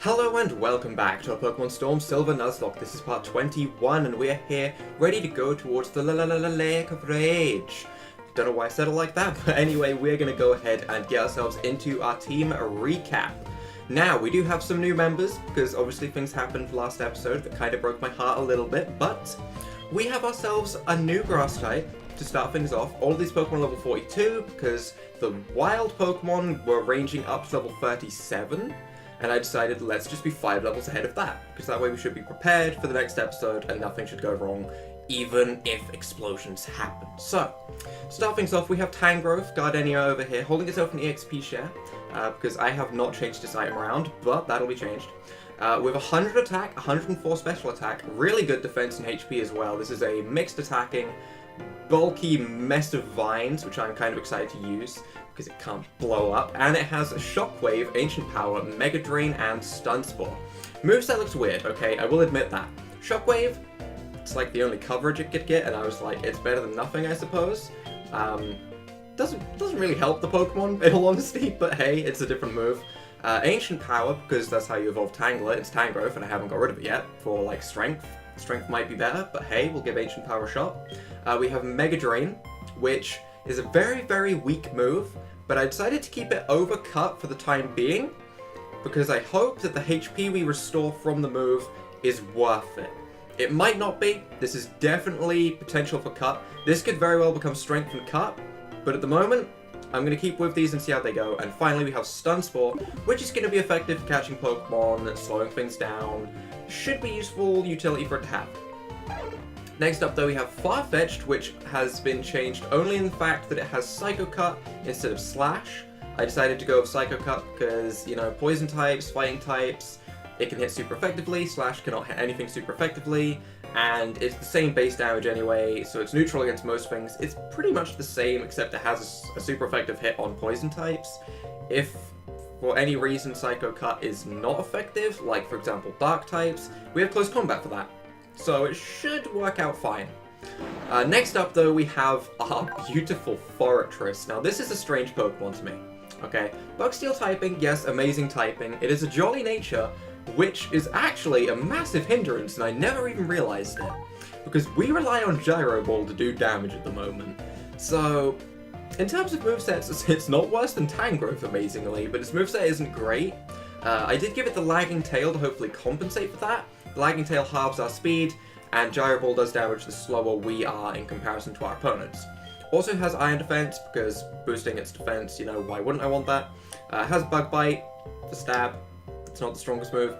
Hello and welcome back to our Pokemon Storm Silver Nuzlocke. This is part 21 and we're here ready to go towards the Lake of Rage. Don't know why I said it like that, but anyway, we're going to go ahead and get ourselves into our team recap. Now, we do have some new members, because obviously things happened last episode that kind of broke my heart a little bit, but we have ourselves a new grass type to start things off. All of these Pokemon are level 42, because the wild Pokemon were ranging up to level 37. And I decided let's just be 5 levels ahead of that, because that way we should be prepared for the next episode and nothing should go wrong, even if explosions happen. So, to start things off, we have Tangrowth, Gardenia over here, holding itself an EXP share, because I have not changed this item around, but that'll be changed. With 100 attack, 104 special attack, really good defense and HP as well. This is a mixed attacking, bulky mess of vines, which I'm kind of excited to use, because it can't blow up, and it has Shockwave, Ancient Power, Mega Drain, and Stun Spore. Moveset looks weird, okay, I will admit that. Shockwave, it's like the only coverage it could get, and I was like, it's better than nothing, I suppose. Doesn't really help the Pokemon, in all honesty, but hey, it's a different move. Ancient Power, because that's how you evolve Tangler, it's Tangrowth, and I haven't got rid of it yet, for like Strength. Strength might be better, but hey, we'll give Ancient Power a shot. We have Mega Drain, which is a very, very weak move, but I decided to keep it overcut for the time being, because I hope that the HP we restore from the move is worth it. It might not be. This is definitely potential for cut. This could very well become strength and cut, but at the moment, I'm going to keep with these and see how they go. And finally, we have Stun Spore, which is going to be effective for catching Pokemon, slowing things down. Should be useful utility for it to have. Next up though, we have Farfetch'd, which has been changed only in the fact that it has Psycho Cut instead of Slash. I decided to go with Psycho Cut because, you know, poison types, fighting types, it can hit super effectively, Slash cannot hit anything super effectively, and it's the same base damage anyway, so it's neutral against most things. It's pretty much the same, except it has a super effective hit on poison types. If for any reason Psycho Cut is not effective, like for example Dark types, we have Close Combat for that. So it should work out fine. Next up though, we have our beautiful Forretress. Now this is a strange Pokemon to me. Okay, Bug Steel typing, yes, amazing typing. It is a jolly nature, which is actually a massive hindrance, and I never even realized it. Because we rely on Gyro Ball to do damage at the moment. So, in terms of movesets, it's not worse than Tangrowth, amazingly, but its moveset isn't great. I did give it the Lagging Tail to hopefully compensate for that. The Lagging Tail halves our speed, and Gyro Ball does damage the slower we are in comparison to our opponents. Also has Iron Defense, because boosting its defense, you know, why wouldn't I want that? It has Bug Bite for stab. It's not the strongest move,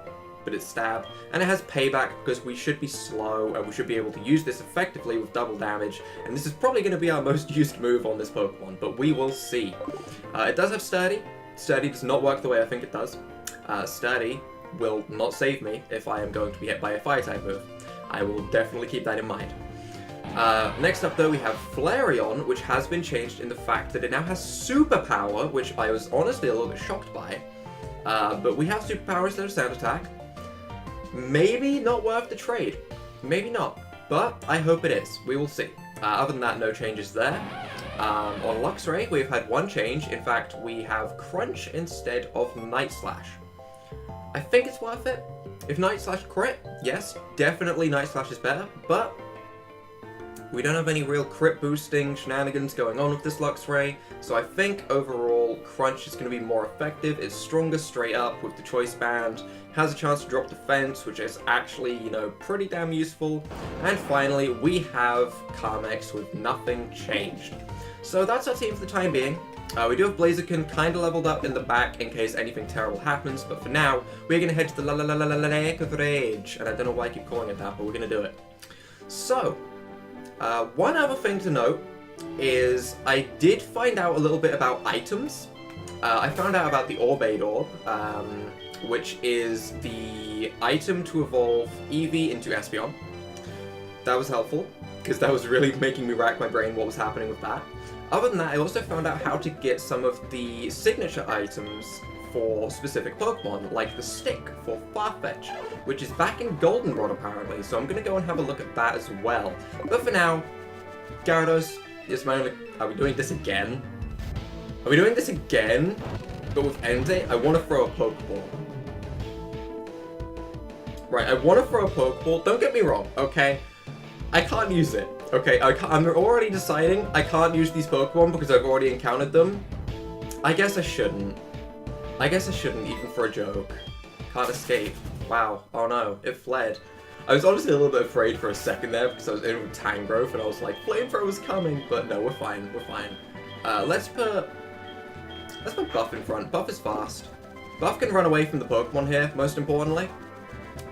but it's stab. And it has Payback, because we should be slow, and we should be able to use this effectively with double damage, and this is probably going to be our most used move on this Pokemon, but we will see. It does have Sturdy. Sturdy does not work the way I think it does. Sturdy will not save me if I am going to be hit by a Fire-type move. I will definitely keep that in mind. Next up though, we have Flareon, which has been changed in the fact that it now has Superpower, which I was honestly a little bit shocked by. But we have Superpower instead of Sound Attack. Maybe not worth the trade. Maybe not. But I hope it is. We will see. Other than that, no changes there. On Luxray, we've had one change. In fact, we have Crunch instead of Night Slash. I think it's worth it. If Night Slash crit, yes, definitely Night Slash is better, but we don't have any real crit boosting shenanigans going on with this Luxray, so I think overall Crunch is going to be more effective. It's stronger straight up with the Choice Band, has a chance to drop defense, which is actually, you know, pretty damn useful. And finally, we have Carmex with nothing changed. So that's our team for the time being. We do have Blaziken kind of leveled up in the back in case anything terrible happens, but for now, we're going to head to the Lake of Rage, and I don't know why I keep calling it that, but we're going to do it. So, one other thing to note is I did find out a little bit about items. I found out about the Orbade Orb, which is the item to evolve Eevee into Espeon. That was helpful, because that was really making me rack my brain what was happening with that. Other than that, I also found out how to get some of the signature items for specific Pokemon, like the stick for Farfetch'd, which is back in Goldenrod apparently, so I'm going to go and have a look at that as well. But for now, Gyarados is my only... Are we doing this again? Are we doing this again? But with Entei, I want to throw a Pokeball. Right, I want to throw a Pokeball. Don't get me wrong, okay? I can't use it, okay? I'm already deciding I can't use these Pokemon because I've already encountered them. I guess I shouldn't. I guess I shouldn't, even for a joke. Can't escape. Wow. Oh no, it fled. I was honestly a little bit afraid for a second there because I was in with Tangrowth and I was like, Flamethrower's coming, but no, we're fine, we're fine. Let's put Buff in front. Buff is fast. Buff can run away from the Pokemon here, most importantly.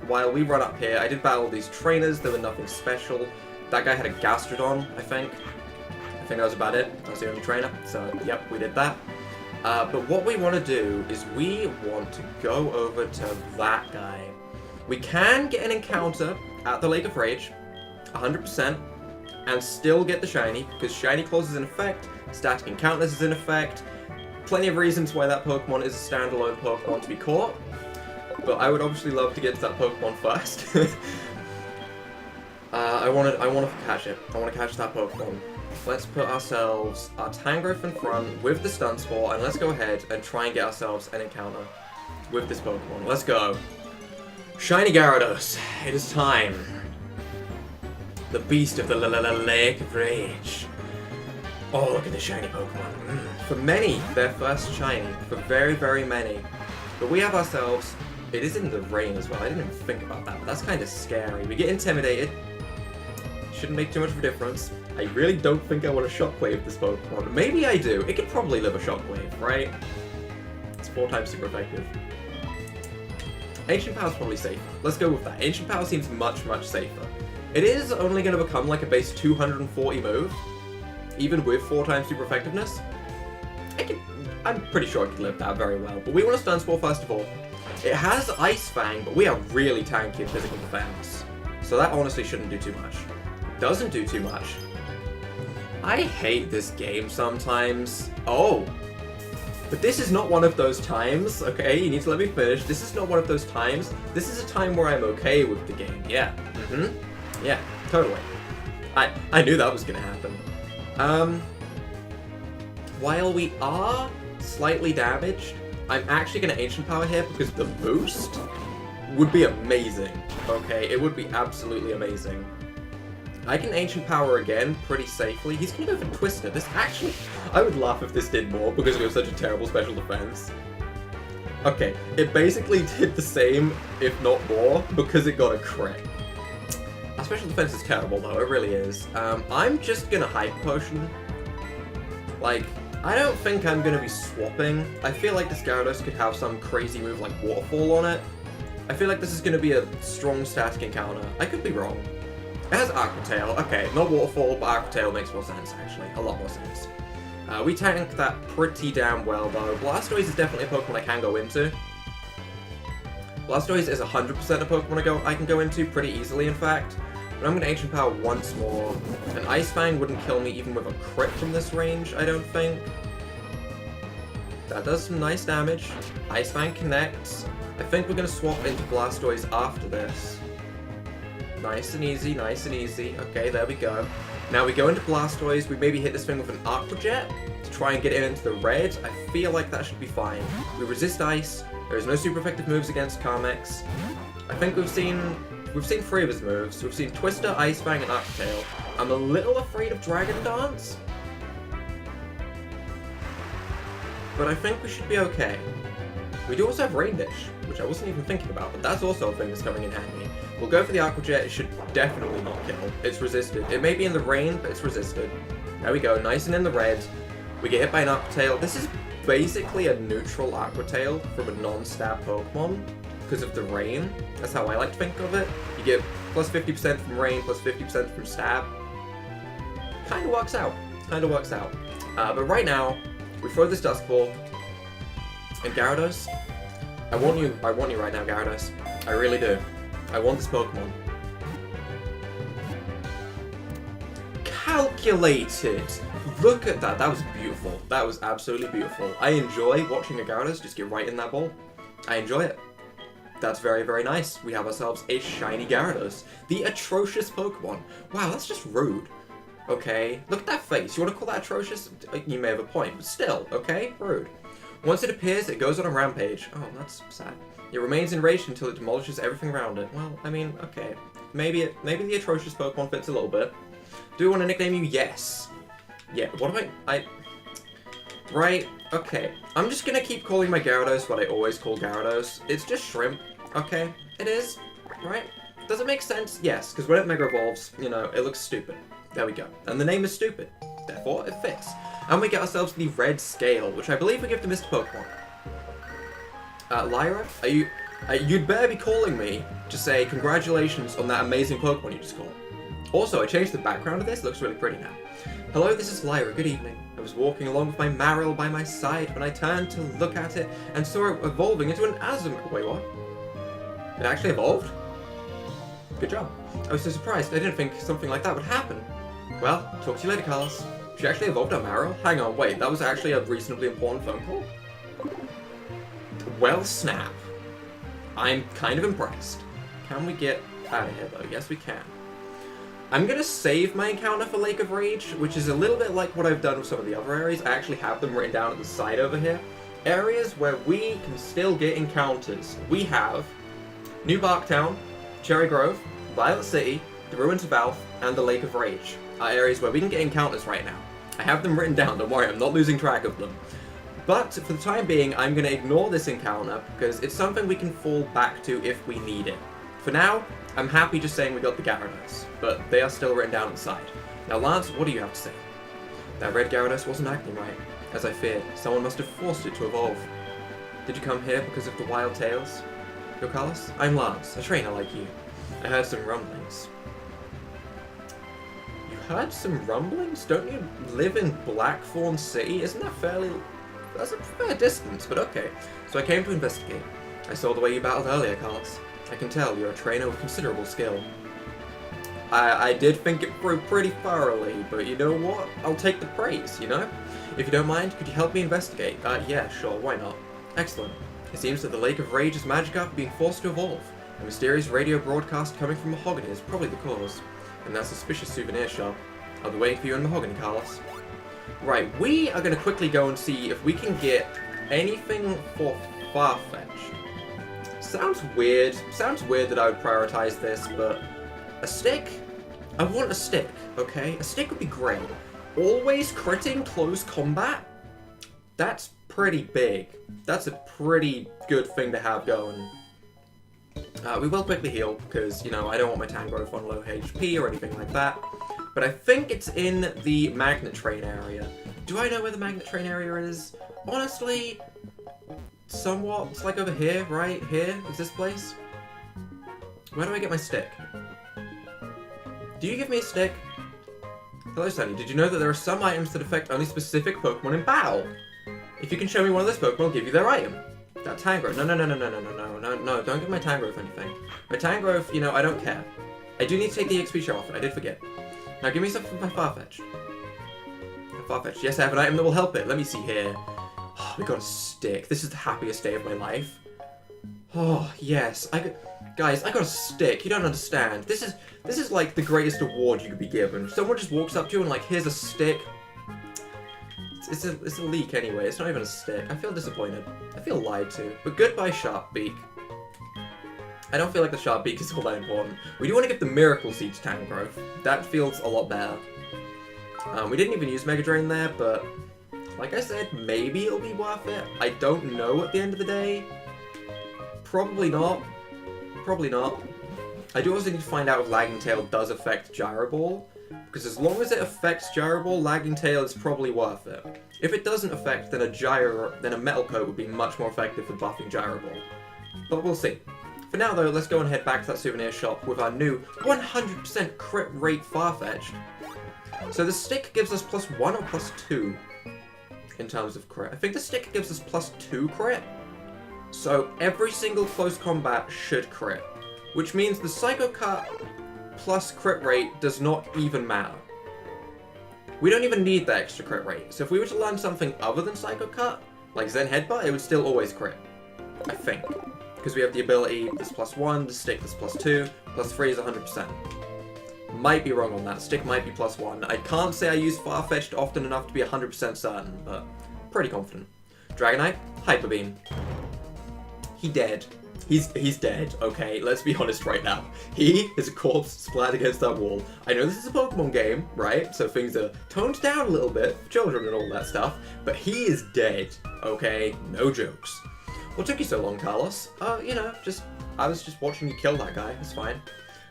While we run up here, I did battle these trainers, they were nothing special. That guy had a Gastrodon, I think. I think that was about it. That was the only trainer, so yep, we did that. But what we want to do is we want to go over to that guy. We can get an encounter at the Lake of Rage, 100%, and still get the Shiny, because Shiny Claws is in effect, Static Encounters is in effect. Plenty of reasons why that Pokemon is a standalone Pokemon to be caught. But I would obviously love to get to that Pokemon first. I want to catch it. I want to catch that Pokemon. Let's put ourselves our Tangrowth in front with the Stun Spore, and let's go ahead and try and get ourselves an encounter with this Pokemon. Let's go. Shiny Gyarados, it is time. The beast of the Lake of Rage. Oh, look at the shiny Pokemon. For many, their first shiny. For very, very many. But we have ourselves... It is in the rain as well. I didn't even think about that, but that's kind of scary. We get intimidated. Shouldn't make too much of a difference. I really don't think I want to Shockwave this Pokemon. Maybe I do. It could probably live a Shockwave, right? It's 4 times super effective. Ancient Power's probably safer. Let's go with that. Ancient Power seems much, much safer. It is only going to become like a base 240 move, even with 4 times super effectiveness. I'm pretty sure it could live that very well. But we want to Stun Spore first of all. It has Ice Fang, but we are really tanky in physical defense. So that honestly shouldn't do too much. Doesn't do too much. I hate this game sometimes. Oh. But this is not one of those times, okay? You need to let me finish. This is not one of those times. This is a time where I'm okay with the game. Yeah. Yeah, totally. I knew that was gonna happen. While we are slightly damaged, I'm actually going to Ancient Power here because the boost would be amazing, okay? It would be absolutely amazing. I can Ancient Power again pretty safely. He's going to go for Twister. This actually... I would laugh if this did more because we have such a terrible special defense. Okay, it basically did the same, if not more, because it got a crit. Our special defense is terrible though, it really is. I'm just going to Hyper Potion. Like... I don't think I'm going to be swapping. I feel like this Gyarados could have some crazy move like Waterfall on it. I feel like this is going to be a strong static encounter. I could be wrong. It has Aqua Tail. Okay, not Waterfall, but Aqua Tail makes more sense, actually. A lot more sense. We tank that pretty damn well, though. Blastoise is definitely a Pokemon I can go into. Blastoise is 100% a Pokemon I can go into pretty easily, in fact. But I'm going to Ancient Power once more. An Ice Fang wouldn't kill me even with a crit from this range, I don't think. That does some nice damage. Ice Fang connects. I think we're going to swap into Blastoise after this. Nice and easy, nice and easy. Okay, there we go. Now we go into Blastoise. We maybe hit this thing with an Aqua Jet to try and get it into the red. I feel like that should be fine. We resist Ice. There's no super effective moves against Carmex. I think we've seen 3 of his moves. We've seen Twister, Ice Fang, and Aqua Tail. I'm a little afraid of Dragon Dance, but I think we should be okay. We do also have Rain Dish, which I wasn't even thinking about, but that's also a thing that's coming in handy. We'll go for the Aqua Jet. It should definitely not kill. It's resisted. It may be in the rain, but it's resisted. There we go, nice and in the red. We get hit by an Aqua Tail. This is basically a neutral Aqua Tail from a non-stab Pokemon. Because of the rain. That's how I like to think of it. You get plus 50% from rain, plus 50% from stab. Kinda works out. Kinda works out. But right now, we throw this Dusk Ball. And Gyarados, I want you right now, Gyarados. I really do. I want this Pokemon. Calculated! Look at that, that was beautiful. That was absolutely beautiful. I enjoy watching a Gyarados just get right in that ball. I enjoy it. That's very, very nice. We have ourselves a shiny Gyarados. The atrocious Pokemon. Wow, that's just rude. Okay, look at that face. You want to call that atrocious? You may have a point, but still, okay? Rude. Once it appears, it goes on a rampage. Oh, that's sad. It remains enraged until it demolishes everything around it. Well, I mean, okay. Maybe the atrocious Pokemon fits a little bit. Do we want to nickname you? Yes. Yeah, what do I... Right, okay. I'm just gonna keep calling my Gyarados what I always call Gyarados. It's just shrimp, okay? It is, right? Does it make sense? Yes, because when it Mega Evolves, you know, it looks stupid. There we go. And the name is stupid. Therefore, it fits. And we get ourselves the red scale, which I believe we give to Mr. Pokemon. Lyra, you'd better be calling me to say congratulations on that amazing Pokemon you just caught. Also, I changed the background of this. It looks really pretty now. Hello, this is Lyra. Good evening. I was walking along with my Marill by my side when I turned to look at it and saw it evolving into an Azumarill. Wait, what? It actually evolved? Good job. I was so surprised. I didn't think something like that would happen. Well, talk to you later, Carlos. She actually evolved a Marill? Hang on, wait. That was actually a reasonably important phone call? Well, snap. I'm kind of impressed. Can we get out of here, though? Yes, we can. I'm going to save my encounter for Lake of Rage, which is a little bit like what I've done with some of the other areas. I actually have them written down at the side over here. Areas where we can still get encounters. We have New Barktown, Cherry Grove, Violet City, the Ruins of Alph, and the Lake of Rage are areas where we can get encounters right now. I have them written down, don't worry, I'm not losing track of them. But for the time being, I'm going to ignore this encounter because it's something we can fall back to if we need it. For now, I'm happy just saying we got the Gyarados, but they are still written down on the side. Now Lance, what do you have to say? That red Gyarados wasn't acting right. As I feared, someone must have forced it to evolve. Did you come here because of the wild tales? Yo, Carlos? I'm Lance, a trainer like you. I heard some rumblings. You heard some rumblings? Don't you live in Blackthorn City? Isn't that fairly... That's a fair distance, but okay. So I came to investigate. I saw the way you battled earlier, Carlos. I can tell you're a trainer with considerable skill. I did think it through pretty thoroughly, but you know what? I'll take the praise, you know? If you don't mind, could you help me investigate? Yeah, sure, why not? Excellent. It seems that the Lake of Rage's Magikarp being forced to evolve. A mysterious radio broadcast coming from Mahogany is probably the cause. And that suspicious souvenir shop. I'll be waiting for you in Mahogany, Carlos. Right, we are going to quickly go and see if we can get anything for Farfetch'd. Sounds weird. Sounds weird that I would prioritize this, but a stick? I want a stick, okay? A stick would be great. Always critting close combat? That's pretty big. That's a pretty good thing to have going. We will quickly heal, because, you know, I don't want my Tangrowth on low HP or anything like that. But I think it's in the Magnet Train area. Do I know where the Magnet Train area is? Honestly, somewhat. It's like over here, right? Here? Is this place? Where do I get my stick? Do you give me a stick? Hello, Sunny. Did you know that there are some items that affect only specific Pokemon in battle? If you can show me one of those Pokemon, I'll give you their item. That Tangrowth. No, don't give my Tangrowth anything. My Tangrowth, you know, I don't care. I do need to take the XP share off it. I did forget. Now give me something for my Farfetch'd. Farfetch'd. Yes, I have an item that will help it. Let me see here. Oh, we got a stick. This is the happiest day of my life. Oh, yes. Guys, I got a stick. You don't understand. This is like the greatest award you could be given. Someone just walks up to you and like, here's a stick. It's a leak anyway. It's not even a stick. I feel disappointed. I feel lied to. But goodbye, Sharpbeak. I don't feel like the Sharpbeak is all that important. We do want to give the Miracle Seed to Tangrowth. That feels a lot better. We didn't even use Mega Drain there, but like I said, maybe it'll be worth it. I don't know at the end of the day. Probably not. Probably not. I do also need to find out if Lagging Tail does affect Gyro Ball, because as long as it affects Gyro Ball, Lagging Tail is probably worth it. If it doesn't affect, then a Metal Coat would be much more effective for buffing Gyro Ball. But we'll see. For now though, let's go and head back to that souvenir shop with our new 100% crit rate Farfetch'd. So the stick gives us +1 or +2 in terms of crit. I think the stick gives us +2 crit. So every single close combat should crit. Which means the Psycho Cut plus crit rate does not even matter. We don't even need that extra crit rate. So if we were to learn something other than Psycho Cut, like Zen Headbutt, it would still always crit. I think. Because we have the ability, this +1, the stick this +2, +3 is 100%. Might be wrong on that, stick might be +1. I can't say I use Farfetch'd often enough to be 100% certain, but pretty confident. Dragonite, Hyper Beam. He dead. He's dead, okay? Let's be honest right now. He is a corpse splattered against that wall. I know this is a Pokemon game, right? So things are toned down a little bit for children and all that stuff, but he is dead, okay? No jokes. What took you so long, Carlos? You know, I was just watching you kill that guy. It's fine.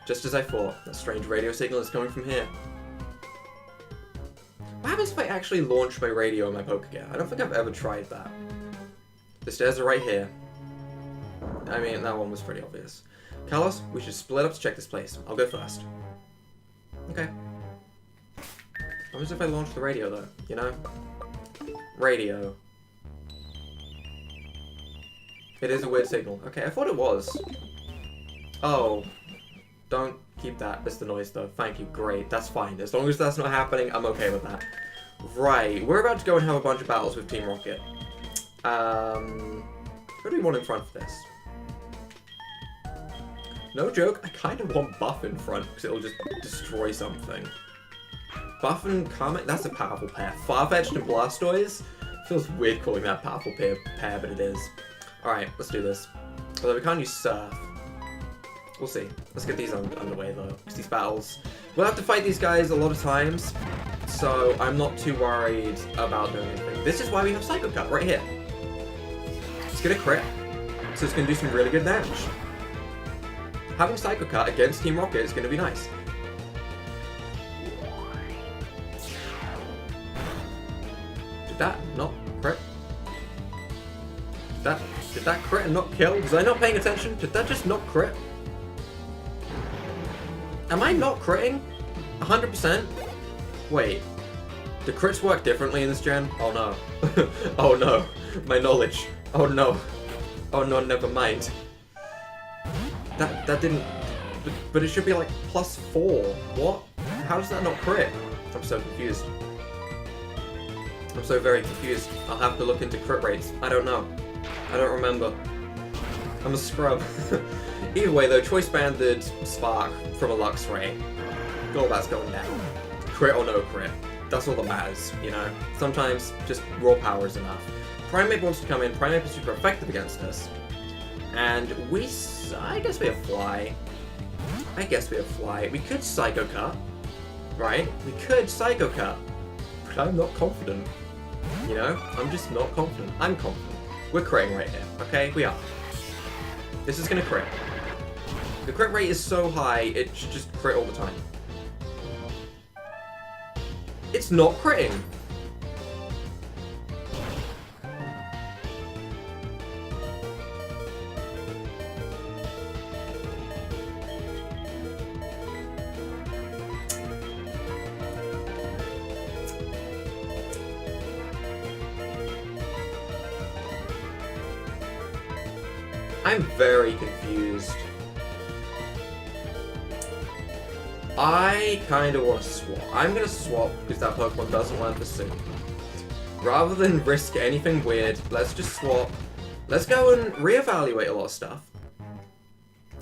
Just as I thought. That strange radio signal is coming from here. What happens if I actually launch my radio in my Pokégear? I don't think I've ever tried that. The stairs are right here. I mean, that one was pretty obvious. Carlos, we should split up to check this place. I'll go first. Okay. What happens if I launch the radio, though? You know? Radio. It is a weird signal. Okay, I thought it was. Oh. Don't keep that as the noise, though. Thank you. Great. That's fine. As long as that's not happening, I'm okay with that. Right. We're about to go and have a bunch of battles with Team Rocket. Who do we want in front of this? No joke, I kind of want Buff in front, because it'll just destroy something. Buff and Karma, that's a powerful pair. Farfetch'd and Blastoise? Feels weird calling that powerful pair, but it is. Alright, let's do this. Although we can't use Surf. We'll see. Let's get these underway, though, because these battles... We'll have to fight these guys a lot of times, so I'm not too worried about doing anything. This is why we have Psycho Cut, right here. It's gonna crit, so it's gonna do some really good damage. Having Psycho Cut against Team Rocket is gonna be nice. Did that not crit? Did that crit and not kill? Was I not paying attention? Did that just not crit? Am I not critting? 100%? Wait. Do crits work differently in this gen? Oh no. Oh no. My knowledge. Oh no. Oh no, never mind. That didn't... But it should be like +4. What? How does that not crit? I'm so confused. I'm so very confused. I'll have to look into crit rates. I don't know. I don't remember. I'm a scrub. Either way though, Choice Banded Spark from a Luxray. Golbat's going down. Crit or no crit. That's all that matters, you know? Sometimes just raw power is enough. Primeape wants to come in. Primeape is super effective against us. And I guess we have Fly. I guess we have Fly. We could Psycho Cut. Right? We could Psycho Cut. But I'm not confident. You know? I'm just not confident. I'm confident. We're critting right here. Okay? We are. This is gonna crit. The crit rate is so high, it should just crit all the time. It's not critting! I'm very confused. I kind of want to swap. I'm going to swap because that Pokemon doesn't learn Pursuit. Rather than risk anything weird, let's just swap. Let's go and reevaluate a lot of stuff.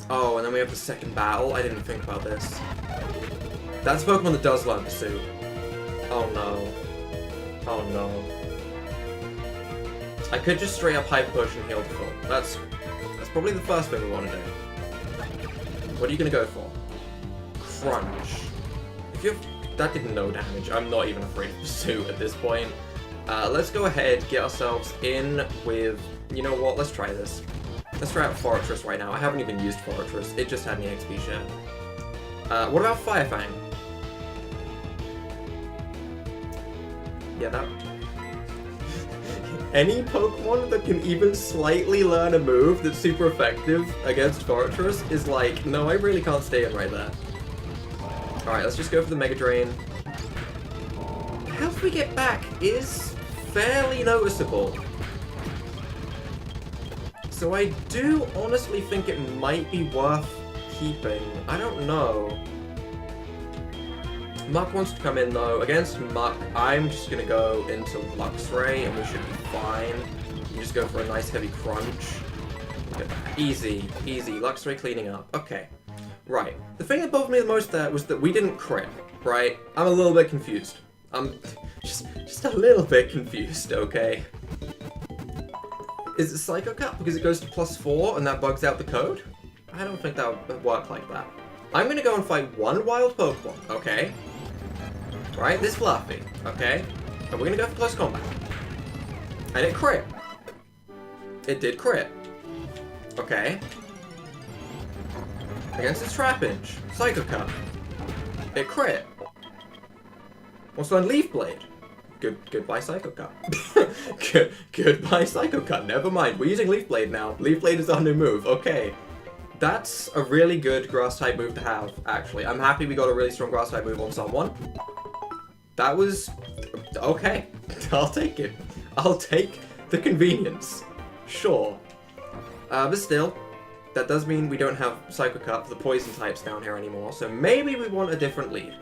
Oh, and then we have the second battle. I didn't think about this. That's a Pokemon that does learn Pursuit. Oh no. Oh no. I could just straight up Hyper Push and heal the full. That's probably the first thing we want to do. What are you going to go for? Crunch. That did no damage. I'm not even afraid of Pursuit at this point. Let's go ahead, get ourselves in with... You know what? Let's try this. Let's try out Fortress right now. I haven't even used Fortress. It just had an XP share. What about Fire Fang? Yeah, that... Any Pokemon that can even slightly learn a move that's super effective against Fortress is like, no, I really can't stay in right there. Alright, let's just go for the Mega Drain. The health we get back is fairly noticeable. So I do honestly think it might be worth keeping. I don't know. Muck wants to come in though. Against Muck, I'm just gonna go into Luxray and we should be fine. You just go for a nice heavy crunch. Easy, easy. Luxray cleaning up. Okay. Right. The thing that bothered me the most there was that we didn't crit, right? I'm a little bit confused. I'm just a little bit confused, okay? Is it Psycho Cut because it goes to +4 and that bugs out the code? I don't think that would work like that. I'm gonna go and fight one wild Pokemon, okay? Right, this Fluffy, okay? And we're gonna go for close combat. And it crit. It did crit. Okay. Against its Trapinch. Psycho Cut. It crit. Wants to learn Leaf Blade. Goodbye Psycho Cut. Goodbye Psycho Cut. Never mind. We're using Leaf Blade now. Leaf Blade is our new move. Okay. That's a really good grass type move to have, actually. I'm happy we got a really strong grass type move on someone. That was okay. I'll take it. I'll take the convenience. Sure. But still, that does mean we don't have Psycho Cut for the poison types down here anymore, so maybe we want a different lead.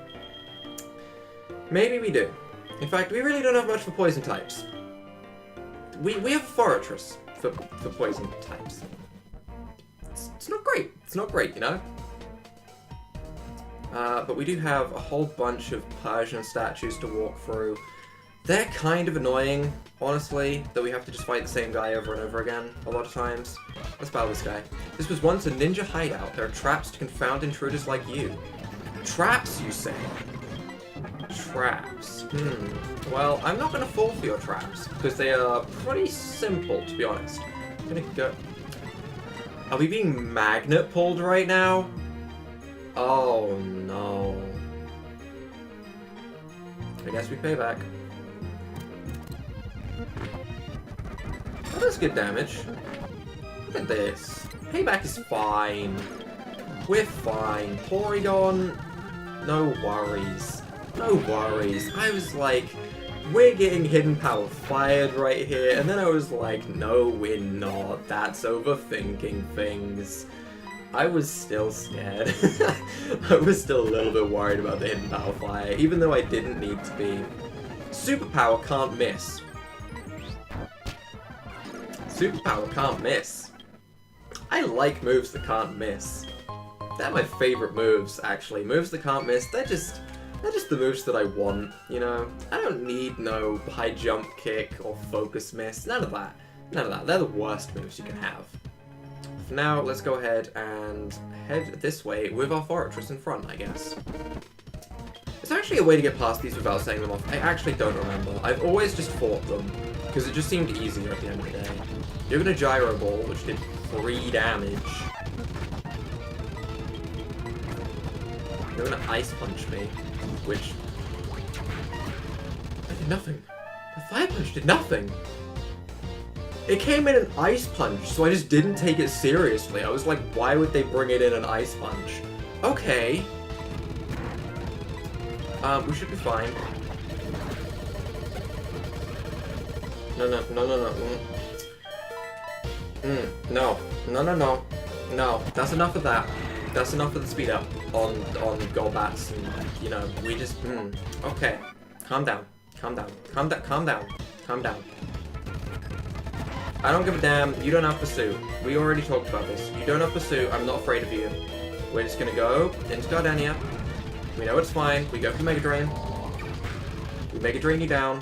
Maybe we do. In fact, we really don't have much for poison types. We have Fortress for poison types. It's not great. It's not great, you know? But we do have a whole bunch of Persian statues to walk through. They're kind of annoying, honestly, that we have to just fight the same guy over and over again a lot of times. Let's battle this guy. This was once a ninja hideout. There are traps to confound intruders like you. Traps, you say? Traps. Well, I'm not going to fall for your traps, because they are pretty simple, to be honest. I'm going to go... Are we being magnet pulled right now? Oh, no. I guess we pay back. That does good damage. Look at this. Payback is fine. We're fine. Porygon, no worries. No worries. I was like, we're getting Hidden Power fired right here, and then I was like, no, we're not. That's overthinking things. I was still scared. I was still a little bit worried about the Hidden Power fire, even though I didn't need to be. Superpower can't miss. Superpower can't miss. I like moves that can't miss. They're my favorite moves, actually. Moves that can't miss, they're just the moves that I want, you know? I don't need no high jump kick or focus miss, none of that. None of that. They're the worst moves you can have. For now, let's go ahead and head this way with our Fortress in front, I guess. There's actually a way to get past these without setting them off. I actually don't remember. I've always just fought them, because it just seemed easier at the end of the day. Given a Gyro Ball, which did 3 damage. They're gonna Ice Punch me, which... I did nothing. The Fire Punch did nothing! It came in an Ice Punch, so I just didn't take it seriously. I was like, why would they bring it in an Ice Punch? Okay. We should be fine. No. No. That's enough of that. That's enough of the speed up on Golbats, and, you know, we just, okay. Calm down. Calm down. I don't give a damn. You don't have Pursuit. We already talked about this. You don't have Pursuit. I'm not afraid of you. We're just gonna go into Gardenia. We know it's fine. We go for Mega Drain. We Mega Drain you down.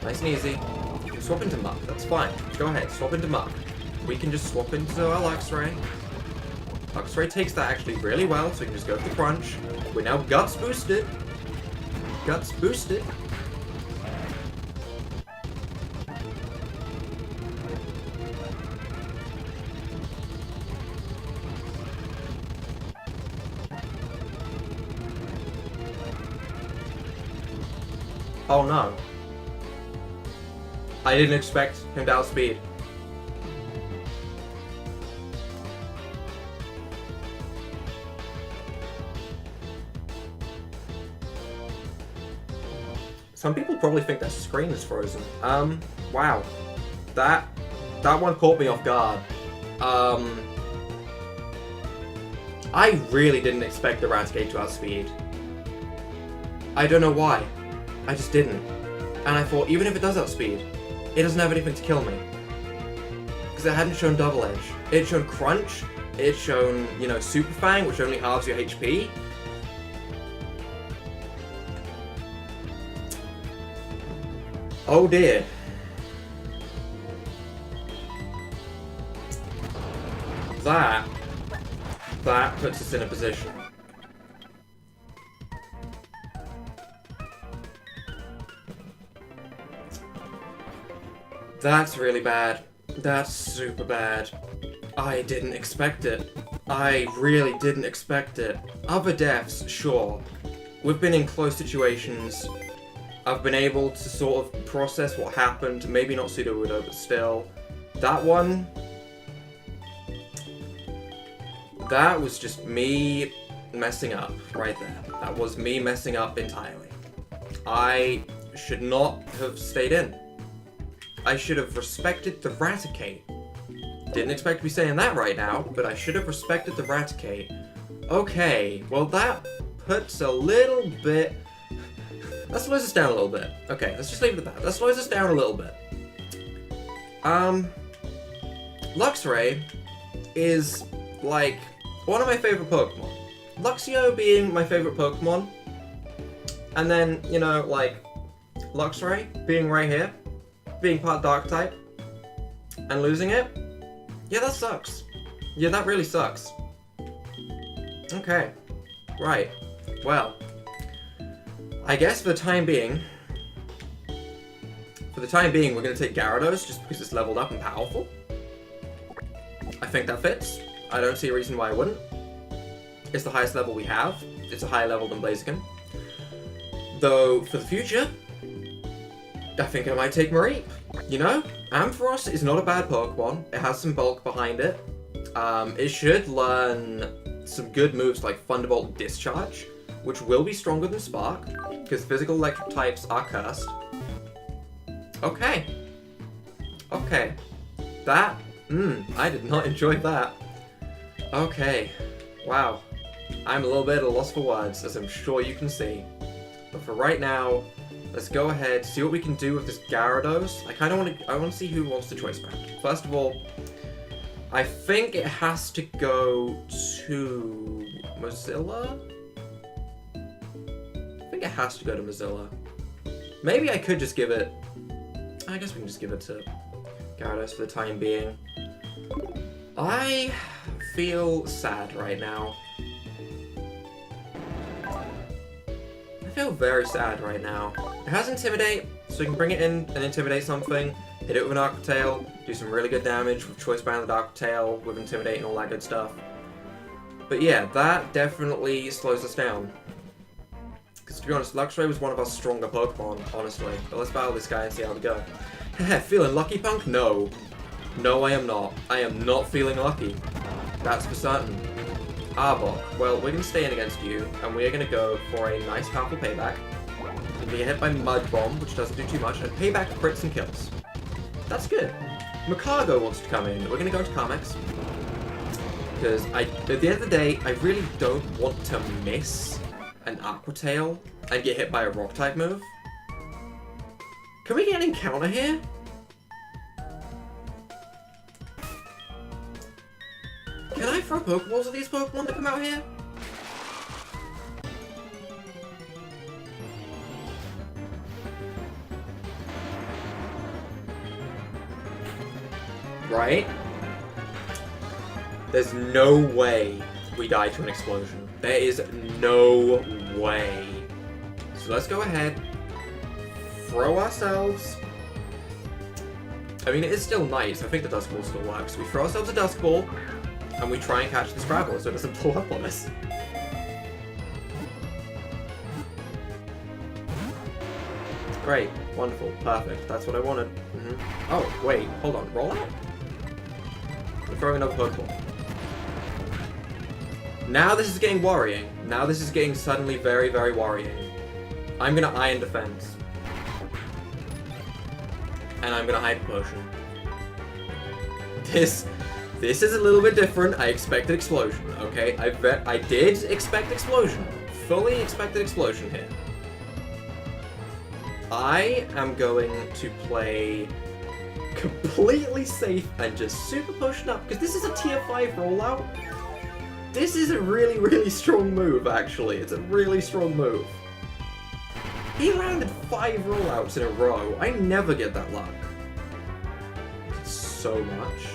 Nice and easy. You can swap into Muck. That's fine. Go ahead. Swap into Muck. We can just swap into our Luxray. Luxray takes that actually really well, so we can just go for the Crunch. We're now Guts boosted. Guts boosted. Oh no. I didn't expect him to outspeed. Some people probably think their screen is frozen. Wow. That one caught me off guard. I really didn't expect the Raticate to outspeed. I don't know why. I just didn't. And I thought, even if it does outspeed, it doesn't have anything to kill me. Because it hadn't shown Double Edge. It showed Crunch, it shown, you know, Super Fang, which only halves your HP. Oh dear. that puts us in a position. That's really bad. That's super bad. I didn't expect it. I really didn't expect it. Other deaths, sure. We've been in close situations. I've been able to sort of process what happened. Maybe not pseudo-widow, but still. That one... that was just me messing up right there. That was me messing up entirely. I should not have stayed in. I should have respected the Raticate. Didn't expect to be saying that right now, but I should have respected the Raticate. Okay, well that puts a little bit... that slows us down a little bit. Okay, let's just leave it at that. That slows us down a little bit. Luxray is, like, one of my favorite Pokemon. Luxio being my favorite Pokemon. And then, you know, like, Luxray being right here. Being part Dark-type. And losing it. Yeah, that sucks. Yeah, that really sucks. Okay. Right. Well. I guess for the time being, we're going to take Gyarados just because it's leveled up and powerful. I think that fits. I don't see a reason why I wouldn't. It's the highest level we have. It's a higher level than Blaziken. Though, for the future, I think I might take Mareep. You know, Ampharos is not a bad Pokemon. It has some bulk behind it. It should learn some good moves like Thunderbolt and Discharge, which will be stronger than Spark, because physical electric types are cursed. Okay. Okay. That, I did not enjoy that. Okay. Wow. I'm a little bit at a loss for words, as I'm sure you can see. But for right now, let's go ahead, see what we can do with this Gyarados. I want to see who wants the choice band. First of all, I think it has to go to Mozilla? I think it has to go to Mozilla. Maybe I could just give it... I guess we can just give it to Gyarados for the time being. I feel sad right now. I feel very sad right now. It has Intimidate, so we can bring it in and intimidate something, hit it with an Aqua Tail, do some really good damage with Choice Band and Aqua Tail, with Intimidate and all that good stuff. But yeah, that definitely slows us down. Because to be honest, Luxray was one of our stronger Pokemon, honestly. But let's battle this guy and see how we go. Feeling lucky, Punk? No. No, I am not. I am not feeling lucky. That's for certain. Arbok. Well, we're going to stay in against you, and we're going to go for a nice powerful payback. We're going to get hit by Mud Bomb, which doesn't do too much, and payback crits and kills. That's good. Macargo wants to come in. We're going to go into Carmex. Because at the end of the day, I really don't want to miss an Aqua Tail and get hit by a Rock-type move. Can we get an encounter here? Can I throw Pokeballs at these Pokemon that come out here? Right? There's no way we die to an explosion. There is no way. So let's go ahead, throw ourselves... I mean, it is still nice. I think the Dusk Ball still works. We throw ourselves a Dusk Ball, and we try and catch this Gravel so it doesn't blow up on us. Great. Wonderful. Perfect. That's what I wanted. Oh, wait. Hold on. Roll out? We're throwing another Pokeball. Now this is getting worrying. Now this is getting suddenly very, very worrying. I'm gonna Iron Defense. And I'm gonna Hyper Potion. This is a little bit different. I expected Explosion, okay? I did expect Explosion. Fully expected Explosion here. I am going to play completely safe and just Super Potion up, because this is a tier 5 rollout. This is a really, really strong move, actually. It's a really strong move. He landed 5 rollouts in a row. I never get that luck. So much.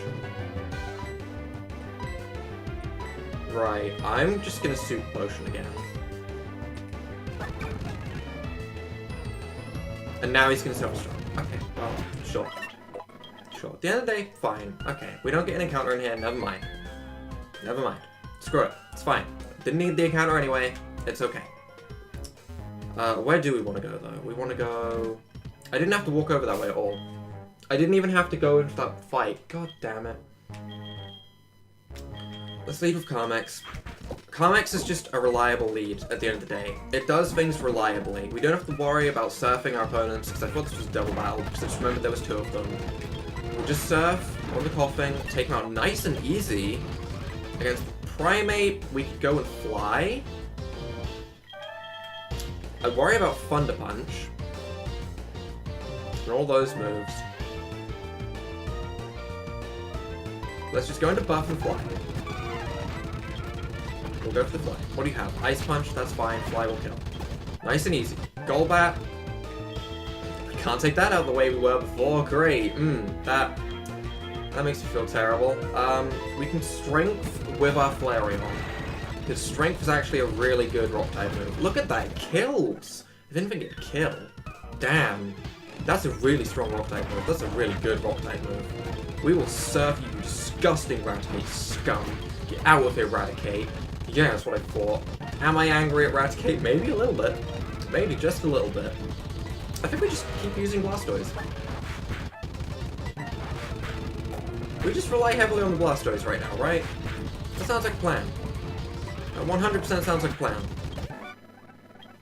Right, I'm just gonna super potion again. And now he's gonna self-destruct. Okay, well, sure. Sure. At the end of the day, fine. Okay, we don't get an encounter in here, never mind. Never mind. Screw it. It's fine. Didn't need the encounter anyway. It's okay. Where do we want to go, though? We want to go... I didn't have to walk over that way at all. I didn't even have to go into that fight. God damn it. Let's lead with Carmex. Carmex is just a reliable lead at the end of the day. It does things reliably. We don't have to worry about surfing our opponents, because I thought this was a double battle, because I just remembered there was 2 of them. We'll just surf on the coughing, take them out nice and easy. Against Primate, we could go and fly. I worry about Thunder Punch. And all those moves. Let's just go into buff and fly. We'll go for the fly. What do you have? Ice Punch, that's fine. Fly will kill. Nice and easy. Golbat. We can't take that out of the way we were before. Great. That makes me feel terrible. We can Strength with our Flareon. Because Strength is actually a really good Rock-type move. Look at that. Kills. I didn't think it'd kill. Damn. That's a really strong Rock-type move. That's a really good Rock-type move. We will surf you, disgusting Raticate scum. Get out of here, Raticate. Yeah, that's what I thought. Am I angry at Raticate? Maybe a little bit. Maybe just a little bit. I think we just keep using Blastoise. We just rely heavily on the Blastoise right now, right? That sounds like a plan. 100% sounds like a plan.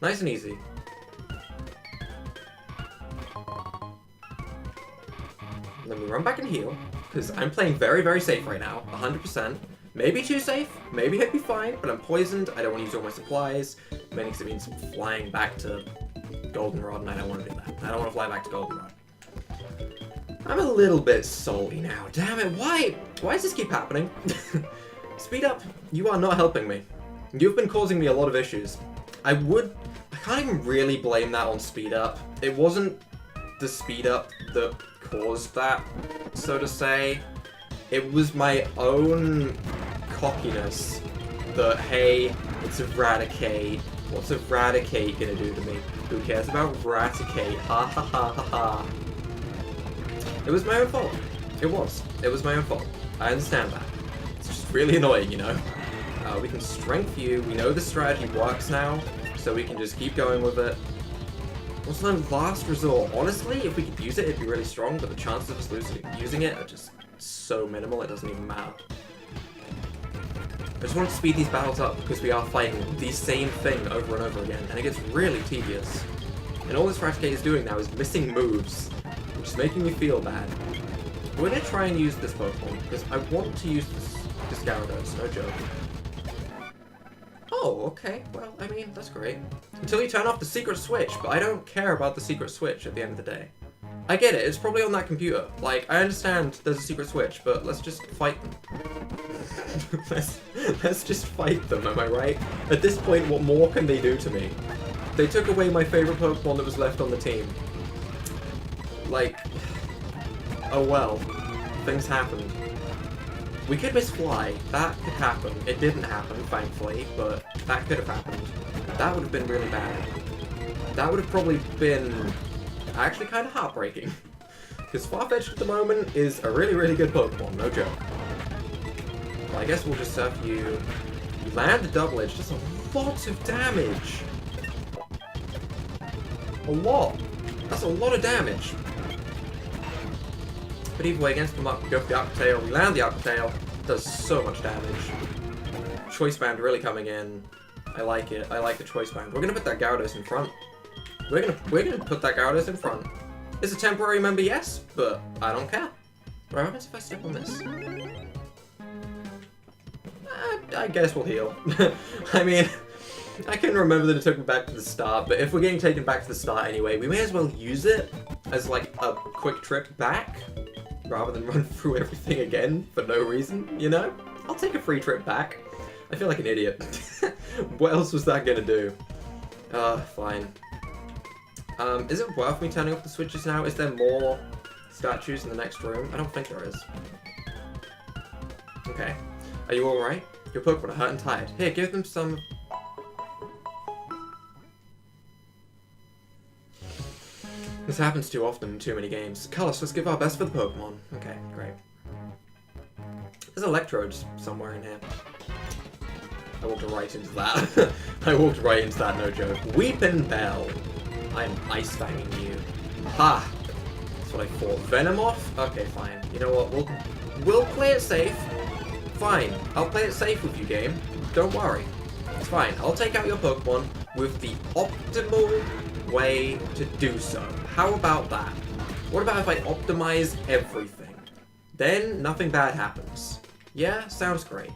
Nice and easy. And then we run back and heal, because I'm playing very, very safe right now. 100%. Maybe too safe, maybe he'd be fine, but I'm poisoned, I don't want to use all my supplies, mainly because it means flying back to Goldenrod, and I don't want to do that. I don't want to fly back to Goldenrod. I'm a little bit salty now. Damn it, why does this keep happening? Speed up, you are not helping me. You've been causing me a lot of issues. I can't even really blame that on speed up. It wasn't the speed up that caused that, so to say. It was my own cockiness that, hey, it's Eradicate. What's Eradicate gonna do to me? Who cares about Raticate? Ha ha ha ha ha. It was my own fault. It was. It was my own fault. I understand that. It's just really annoying, you know? We can Strength you. We know the strategy works now, so we can just keep going with it. Also, then last resort. Honestly, if we could use it, it'd be really strong, but the chances of us using it are just so minimal, it doesn't even matter. I just want to speed these battles up because we are fighting the same thing over and over again, and it gets really tedious. And all this Raticate is doing now is missing moves, which is making me feel bad. We're going to try and use this Pokemon, because I want to use this Gyarados, no joke. Oh, okay, well, I mean, that's great. Until you turn off the secret switch, but I don't care about the secret switch at the end of the day. I get it, it's probably on that computer. Like, I understand there's a secret switch, but let's just fight them. let's just fight them, am I right? At this point, what more can they do to me? They took away my favorite Pokemon that was left on the team. Like, oh well, things happened. We could miss Fly, that could happen. It didn't happen, thankfully, but that could have happened. That would have been really bad. That would have probably been actually kind of heartbreaking. Because Farfetch'd at the moment is a really, really good Pokemon, no joke. Well, I guess we'll just surf you. You land a Double Edge, just a lot of damage. A lot. That's a lot of damage. But either way, against them up, we go for the Aqua Tail, we land the Aqua Tail, it does so much damage. Choice Band really coming in. I like it. I like the Choice Band. We're gonna put that Gyarados in front. We're gonna put that Gyarados in front. It's a temporary member, yes, but I don't care. What happens if I step on this? I guess we'll heal. I mean, I can remember that it took me back to the start, but if we're getting taken back to the start anyway, we may as well use it as like a quick trip back, rather than run through everything again for no reason, you know? I'll take a free trip back. I feel like an idiot. What else was that gonna do? Fine. Is it worth me turning off the switches now? Is there more statues in the next room? I don't think there is. Okay. Are you alright? Your Pokemon are hurt and tired. Here, give them some... This happens too often in too many games. Carlos, let's give our best for the Pokemon. Okay, great. There's electrodes somewhere in here. I walked right into that. I walked right into that, no joke. Weeping Bell. I'm ice fanging you. Ha! That's what I thought. Venomoth? Okay, fine. You know what? We'll play it safe. Fine. I'll play it safe with you, game. Don't worry. It's fine. I'll take out your Pokemon with the optimal way to do so. How about that? What about if I optimize everything? Then nothing bad happens. Yeah? Sounds great.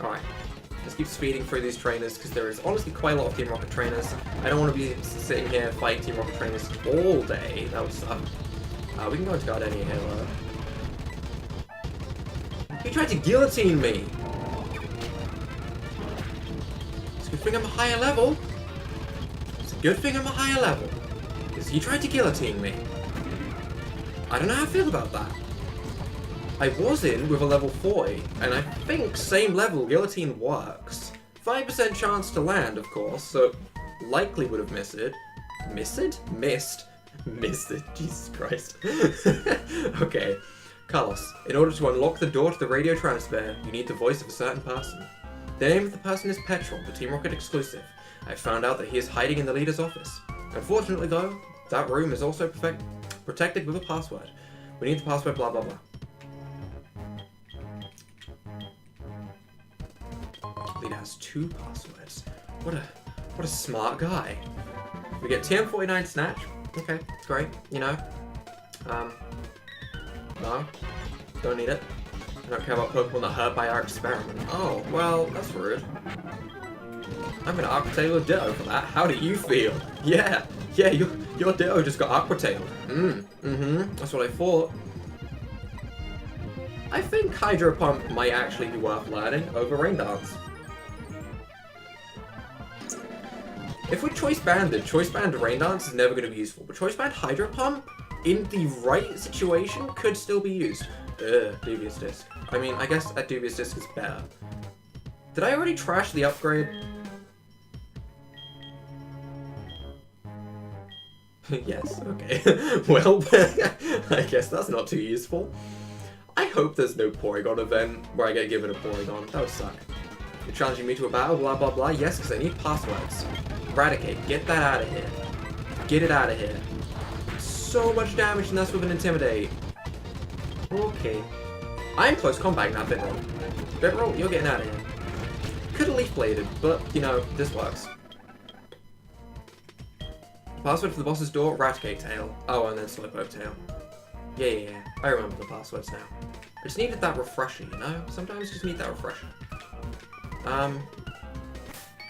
Alright. Let's keep speeding through these trainers, because there is honestly quite a lot of Team Rocket trainers. I don't want to be sitting here fighting Team Rocket trainers all day. That would suck. We can go into Gardenia here, though. He tried to guillotine me! It's a good thing I'm a higher level. It's a good thing I'm a higher level. Because he tried to guillotine me. I don't know how I feel about that. I was in with a level 40, and I think same level guillotine works. 5% chance to land, of course, so likely would have missed it. Missed it? Missed. Missed it. Jesus Christ. Okay. Carlos, in order to unlock the door to the radio transfer, you need the voice of a certain person. The name of the person is Petrol, the Team Rocket exclusive. I found out that he is hiding in the leader's office. Unfortunately, though, that room is also protected with a password. We need the password blah blah blah. Leader has 2 passwords. What a smart guy. We get TM49 Snatch. Okay, it's great. You know. No. Don't need it. I don't care about Pokemon that hurt by our experiment. Oh, well, that's rude. I'm gonna Aqua Tail a Ditto for that. How do you feel? Yeah, your Ditto just got Aqua Tail. That's what I thought. I think Hydro Pump might actually be worth learning over Rain Dance. If we Choice Banded, Choice Band Rain Dance is never going to be useful, but Choice Band Hydro Pump, in the right situation, could still be used. Dubious Disc. I mean, I guess that Dubious Disc is better. Did I already trash the upgrade? Yes, okay. Well, I guess that's not too useful. I hope there's no Porygon event where I get given a Porygon. That would suck. You're challenging me to a battle, blah blah blah. Yes, because I need passwords. Eradicate, get that out of here. Get it out of here. So much damage, and that's with an Intimidate. Okay. I'm close combat now, Bitroll. Bitroll, you're getting out of here. Could have Leaf Bladed, but, you know, this works. Password for the boss's door, Raticate Tail. Oh, and then Slowpoke Tail. Yeah. I remember the passwords now. I just needed that refresher, you know? Sometimes you just need that refresher.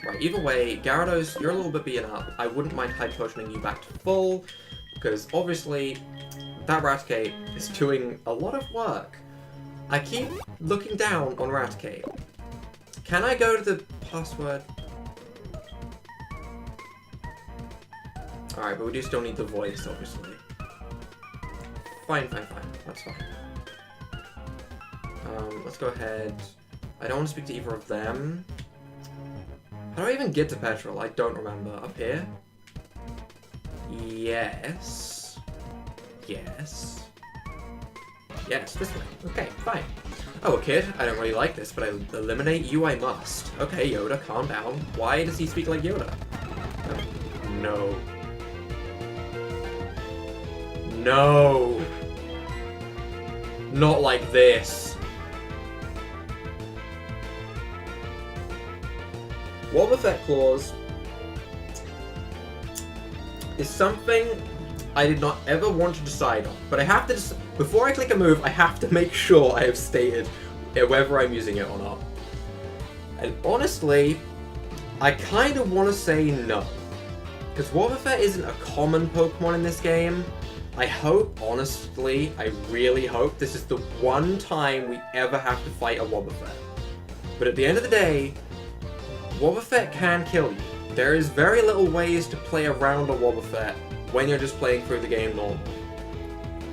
Right, either way, Gyarados, you're a little bit beaten up. I wouldn't mind Hyper Potioning you back to full, because obviously that Raticate is doing a lot of work. I keep looking down on Raticate. Can I go to the password? Alright, but we do still need the voice, obviously. Fine. That's fine. Let's go ahead. I don't want to speak to either of them. How do I even get to Petrol? I don't remember. Up here? Yes. Yes, this way. Okay, fine. Oh, kid, I don't really like this, but I eliminate you I must. Okay, Yoda, calm down. Why does he speak like Yoda? No. No! Not like this. Wobbuffet Claws is something I did not ever want to decide on, but I have to before I click a move, I have to make sure I have stated whether I'm using it or not. And honestly, I kind of want to say no, because Wobbuffet isn't a common Pokemon in this game. I hope, honestly, I really hope this is the one time we ever have to fight a Wobbuffet. But at the end of the day, Wobbuffet can kill you. There is very little ways to play around a Wobbuffet when you're just playing through the game normal.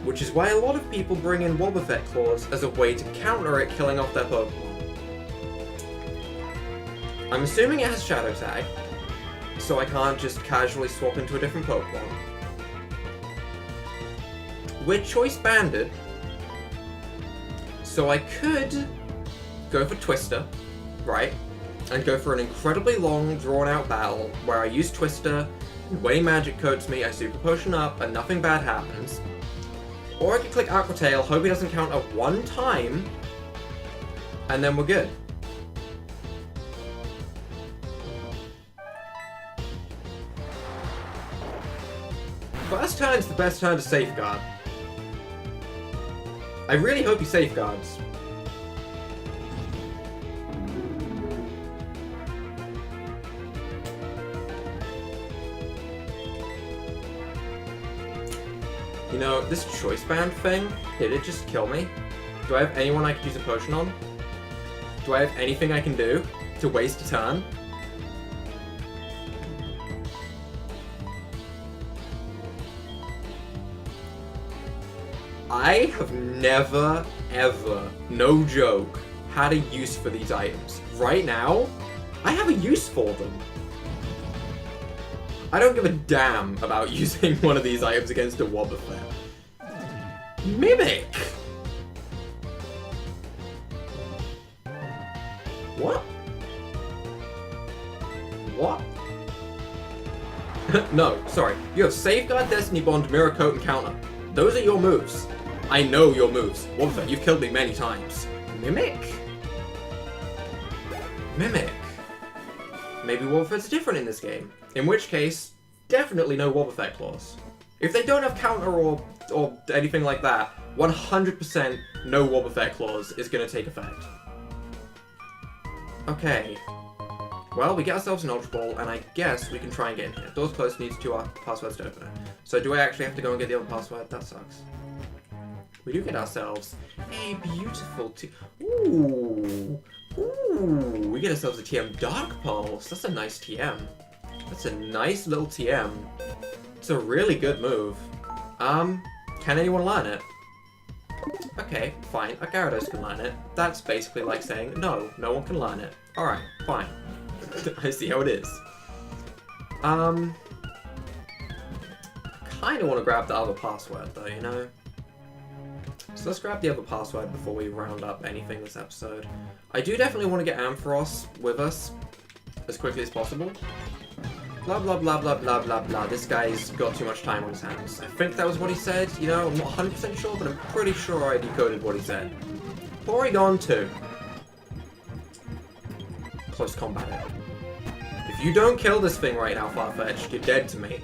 Which is why a lot of people bring in Wobbuffet Claws as a way to counter it killing off their Pokemon. I'm assuming it has Shadow Tag, so I can't just casually swap into a different Pokemon. We're Choice Banded, so I could go for Twister, right? And go for an incredibly long, drawn-out battle where I use Twister, and when he Magic Coats me, I Super Potion up, and nothing bad happens. Or I could click Aqua Tail, hope he doesn't counter one time, and then we're good. First turn's the best turn to Safeguard. I really hope he Safeguards. You know, this Choice Band thing, did it just kill me? Do I have anyone I could use a potion on? Do I have anything I can do to waste a turn? I have never, ever, no joke, had a use for these items. Right now, I have a use for them. I don't give a damn about using one of these items against a Wobbuffet. Mimic! What? What? No, sorry. You have Safeguard, Destiny Bond, Mirror Coat, and Counter. Those are your moves. I know your moves. Wobbuffet, you've killed me many times. Mimic? Mimic. Maybe Wobbuffet's different in this game. In which case, definitely no Wobbuffet clause. If they don't have counter or anything like that, 100% no Wobbuffet clause is going to take effect. Okay. Well, we get ourselves an Ultra Ball, and I guess we can try and get in here. Doors closed, needs 2 passwords to open it. So do I actually have to go and get the other password? That sucks. We do get ourselves a beautiful Ooh! Ooh! We get ourselves a TM Dark Pulse. That's a nice TM. That's a nice little TM. It's a really good move. Can anyone learn it? Okay, fine. A Gyarados can learn it. That's basically like saying, no, no one can learn it. Alright, fine. I see how it is. I kinda wanna grab the other password though, you know? So let's grab the other password before we round up anything this episode. I do definitely want to get Ampharos with us as quickly as possible. Blah blah blah blah blah blah blah. This guy's got too much time on his hands. I think that was what he said, you know, I'm not 100% sure, but I'm pretty sure I decoded what he said. Porygon 2. Close combat. If you don't kill this thing right now, Farfetch'd, you're dead to me.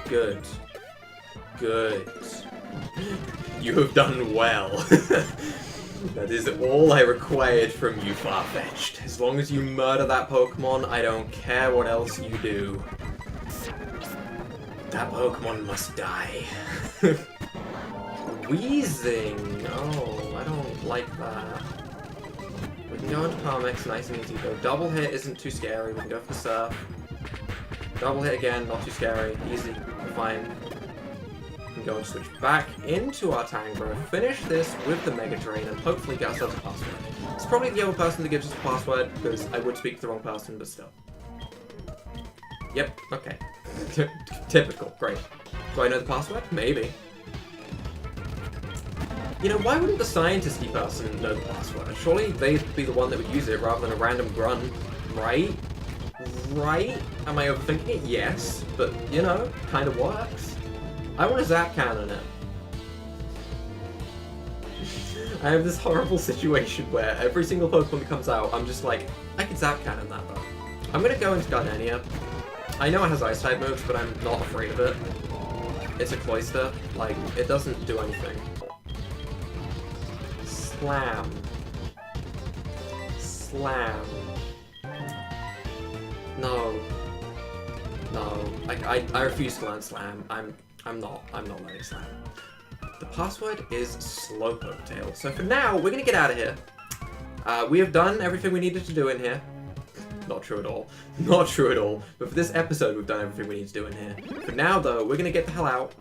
Good. Good. You have done well. That is all I required from you, Farfetch'd. As long as you murder that Pokemon, I don't care what else you do. That Pokemon must die. Wheezing! Oh, I don't like that. We can go into Palmex, nice and easy though. Double hit isn't too scary, we can go for the Surf. Double hit again, not too scary, easy, fine. We can go and switch back into our Tangrowth, finish this with the Mega Drain, and hopefully get ourselves a password. It's probably the other person that gives us a password, because I would speak to the wrong person, but still. Yep, okay. Typical, great. Do I know the password? Maybe. You know, why wouldn't the scientist-y person know the password? Surely they'd be the one that would use it rather than a random grunt, right? Right? Am I overthinking it? Yes, but, you know, kind of works. I want to Zap Cannon it. I have this horrible situation where every single Pokemon that comes out, I'm just like, I could Zap Cannon that though. I'm gonna go into Gardenia. I know it has Ice-type moves, but I'm not afraid of it. It's a Cloyster. Like, it doesn't do anything. Slam. Slam. No. No. I refuse to learn Slam. I'm not learning Slam. The password is Slowpoke Tail. So for now, we're gonna get out of here. We have done everything we needed to do in here. Not true at all. Not true at all. But for this episode, we've done everything we need to do in here. For now, though, we're gonna get the hell out.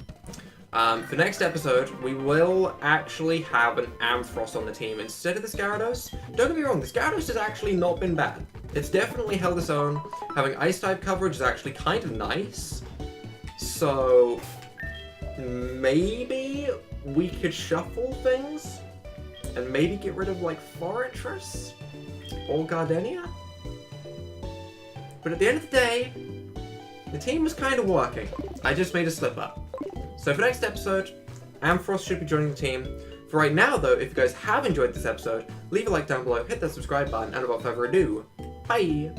For next episode, we will actually have an Ampharos on the team instead of this Gyarados. Don't get me wrong, this Gyarados has actually not been bad. It's definitely held its own. Having ice-type coverage is actually kind of nice. So, maybe we could shuffle things? And maybe get rid of, like, Fortress? Or Gardenia? But at the end of the day, the team was kind of working. I just made a slip-up. So for next episode, Ampharos should be joining the team. For right now, though, if you guys have enjoyed this episode, leave a like down below, hit that subscribe button, and without further ado, bye!